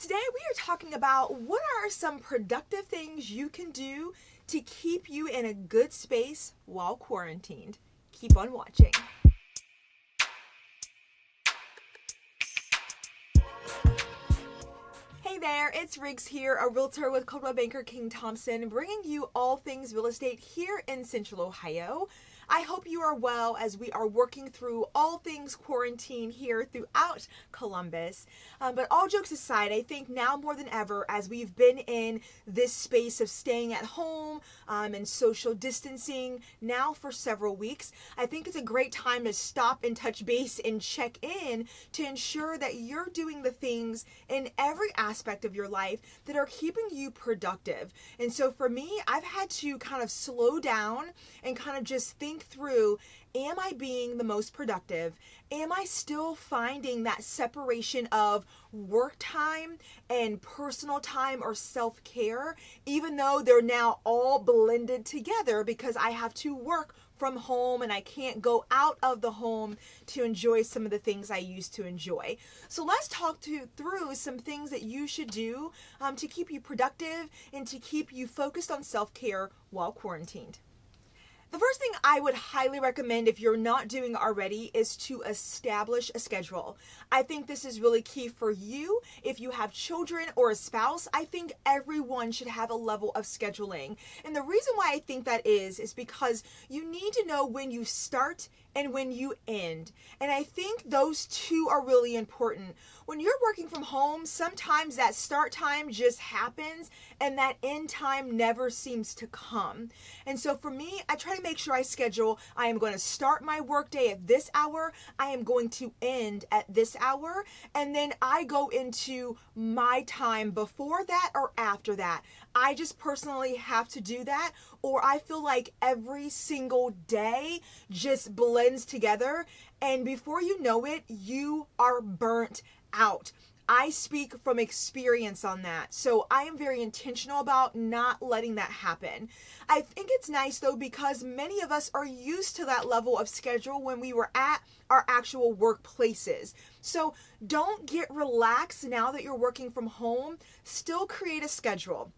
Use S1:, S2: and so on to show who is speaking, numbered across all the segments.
S1: Today we are talking about what are some productive things you can do to keep you in a good space while quarantined. Keep on watching. Hey there, it's Riggs here, a realtor with Coldwell Banker King Thompson, bringing you all things real estate here in Central Ohio. I hope you are well as we are working through all things quarantine here throughout Columbus. But all jokes aside, I think now more than ever, as we've been in this space of staying at home and social distancing now for several weeks, I think it's a great time to stop and touch base and check in to ensure that you're doing the things in every aspect of your life that are keeping you productive. And so for me, I've had to kind of slow down and kind of just think through, am I being the most productive? Am I still finding that separation of work time and personal time or self-care, even though they're now all blended together because I have to work from home and I can't go out of the home to enjoy some of the things I used to enjoy. So let's talk through some things that you should do to keep you productive and to keep you focused on self-care while quarantined. The first thing I would highly recommend if you're not doing it already is to establish a schedule. I think this is really key for you. If you have children or a spouse, I think everyone should have a level of scheduling. And the reason why I think that is because you need to know when you start and when you end. And I think those two are really important. When you're working from home, sometimes that start time just happens and that end time never seems to come. And so for me, I try to make sure I schedule, I am going to start my workday at this hour, I am going to end at this hour, and then I go into my time before that or after that. I just personally have to do that, or I feel like every single day just blends together, and before you know it, you are burnt out. I speak from experience on that. So I am very intentional about not letting that happen. I think it's nice though, because many of us are used to that level of schedule when we were at our actual workplaces. So don't get relaxed now that you're working from home. Still create a schedule.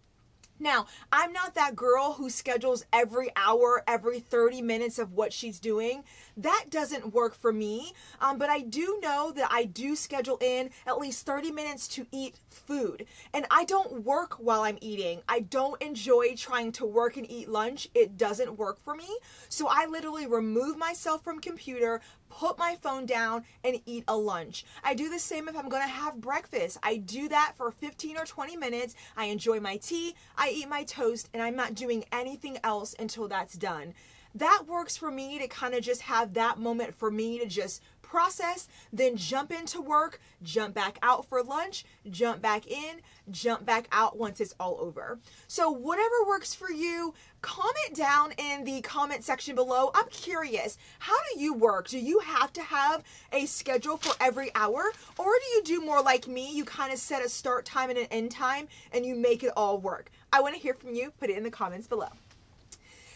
S1: Now, I'm not that girl who schedules every hour, every 30 minutes of what she's doing. That doesn't work for me, but I do know that I do schedule in at least 30 minutes to eat food. And I don't work while I'm eating. I don't enjoy trying to work and eat lunch. It doesn't work for me. So I literally remove myself from computer, put my phone down, and eat a lunch. I do the same if I'm going to have breakfast. I do that for 15 or 20 minutes. I enjoy my tea, I eat my toast, and I'm not doing anything else until that's done. That works for me to kind of just have that moment for me to just process, then jump into work, jump back out for lunch, jump back in, jump back out once it's all over. So whatever works for you, comment down in the comment section below. I'm curious, how do you work? Do you have to have a schedule for every hour? Or do you do more like me? You kind of set a start time and an end time and you make it all work. I want to hear from you. Put it in the comments below.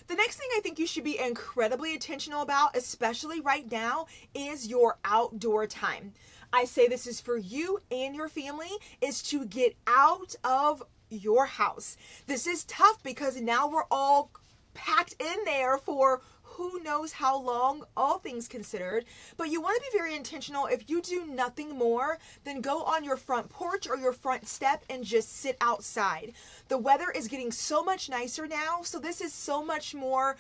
S1: The next thing I think you should be incredibly intentional about, especially right now, is your outdoor time. I say this is for you and your family, is to get out of your house. This is tough because now we're all packed in there for who knows how long, all things considered. But you want to be very intentional. If you do nothing more, then go on your front porch or your front step and just sit outside. The weather is getting so much nicer now, so this is so much more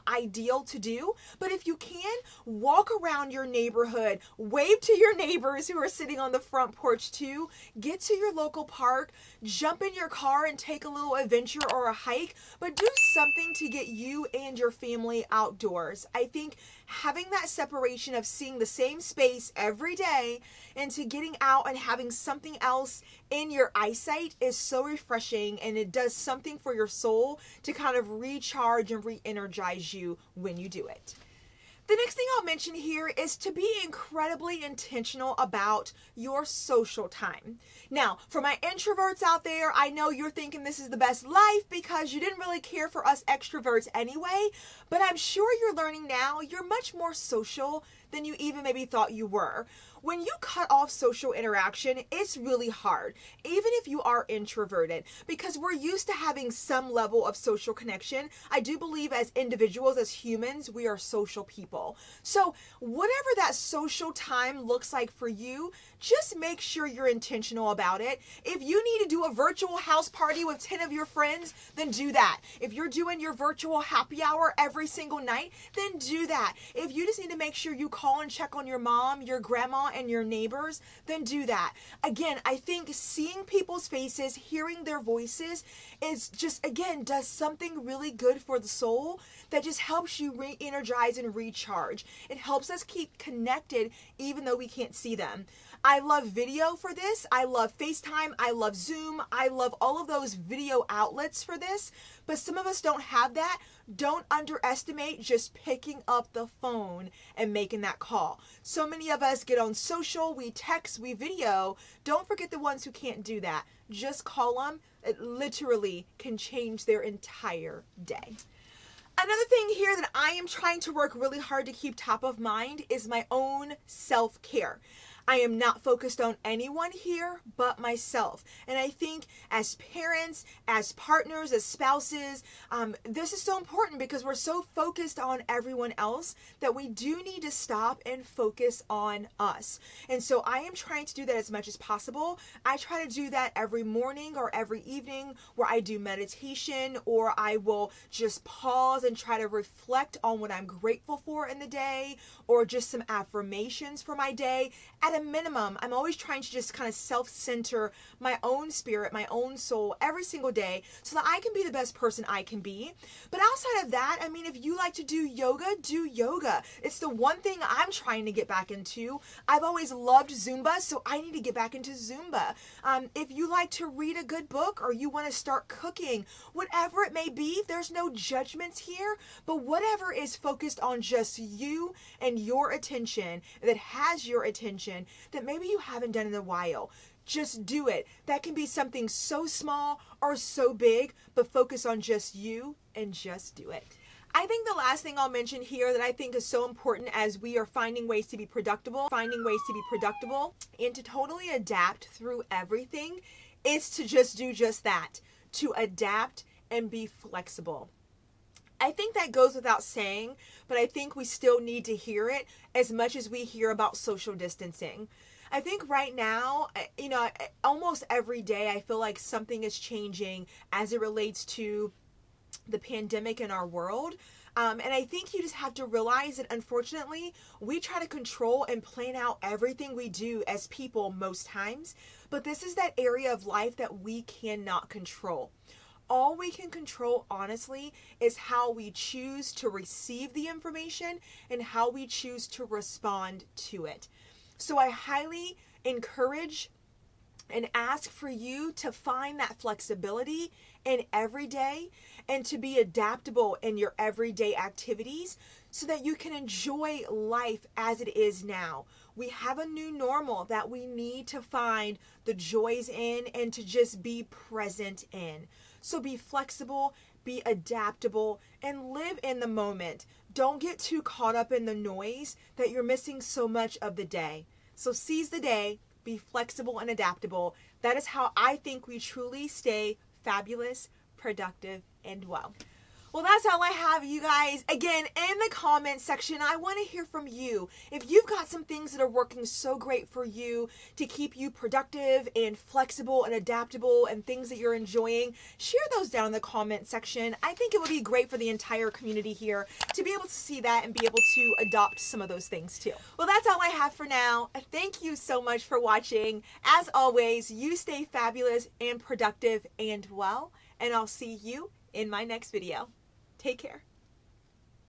S1: ideal to do. But if you can, walk around your neighborhood, wave to your neighbors who are sitting on the front porch too, get to your local park, jump in your car and take a little adventure or a hike, but do something to get you and your family outdoors. I think having that separation of seeing the same space every day into getting out and having something else in your eyesight is so refreshing, and it does something for your soul to kind of recharge and re-energize you when you do it. The next thing I'll mention here is to be incredibly intentional about your social time. Now, for my introverts out there, I know you're thinking this is the best life because you didn't really care for us extroverts anyway, but I'm sure you're learning now you're much more social than you even maybe thought you were. when you cut off social interaction, it's really hard, even if you are introverted, because we're used to having some level of social connection. I do believe as individuals, as humans, we are social people. So whatever that social time looks like for you, just make sure you're intentional about it. If you need to do a virtual house party with 10 of your friends, then do that. If you're doing your virtual happy hour every single night, then do that. If you just need to make sure you call and check on your mom, your grandma, and your neighbors, then do that. Again, I think seeing people's faces, hearing their voices is just, again, does something really good for the soul that just helps you re-energize and recharge. It helps us keep connected even though we can't see them. I love video for this. I love FaceTime. I love Zoom. I love all of those video outlets for this. But some of us don't have that. Don't underestimate just picking up the phone and making that call. So many of us get on social, we text, we video. Don't forget the ones who can't do that. Just call them. It literally can change their entire day. Another thing here that I am trying to work really hard to keep top of mind is my own self-care. I am not focused on anyone here but myself. And I think as parents, as partners, as spouses, this is so important because we're so focused on everyone else that we do need to stop and focus on us. And so I am trying to do that as much as possible. I try to do that every morning or every evening where I do meditation, or I will just pause and try to reflect on what I'm grateful for in the day, or just some affirmations for my day. At a minimum, I'm always trying to just kind of self-center my own spirit, my own soul every single day so that I can be the best person I can be. But outside of that, I mean, if you like to do yoga, do yoga. It's the one thing I'm trying to get back into. I've always loved Zumba, so I need to get back into Zumba. If you like to read a good book or you want to start cooking, whatever it may be, there's no judgments here, but whatever is focused on just you and your attention, that has your attention, that maybe you haven't done in a while. Just do it. That can be something so small or so big, but focus on just you and just do it. I think the last thing I'll mention here that I think is so important as we are finding ways to be productive and to totally adapt through everything is to just do just that, to adapt and be flexible. I think that goes without saying, but I think we still need to hear it as much as we hear about social distancing. I think right now, almost every day I feel like something is changing as it relates to the pandemic in our world. And I think you just have to realize that unfortunately, we try to control and plan out everything we do as people most times, but this is that area of life that we cannot control. All we can control, honestly, is how we choose to receive the information and how we choose to respond to it. So I highly encourage and ask for you to find that flexibility in every day and to be adaptable in your everyday activities so that you can enjoy life as it is now. We have a new normal that we need to find the joys in and to just be present in. So be flexible, be adaptable, and live in the moment. Don't get too caught up in the noise that you're missing so much of the day. So seize the day, be flexible and adaptable. That is how I think we truly stay fabulous, productive, and well. Well, that's all I have, you guys. Again, in the comment section, I want to hear from you. If you've got some things that are working so great for you to keep you productive and flexible and adaptable and things that you're enjoying, share those down in the comment section. I think it would be great for the entire community here to be able to see that and be able to adopt some of those things too. Well, that's all I have for now. Thank you so much for watching. As always, you stay fabulous and productive and well, and I'll see you in my next video. Take care.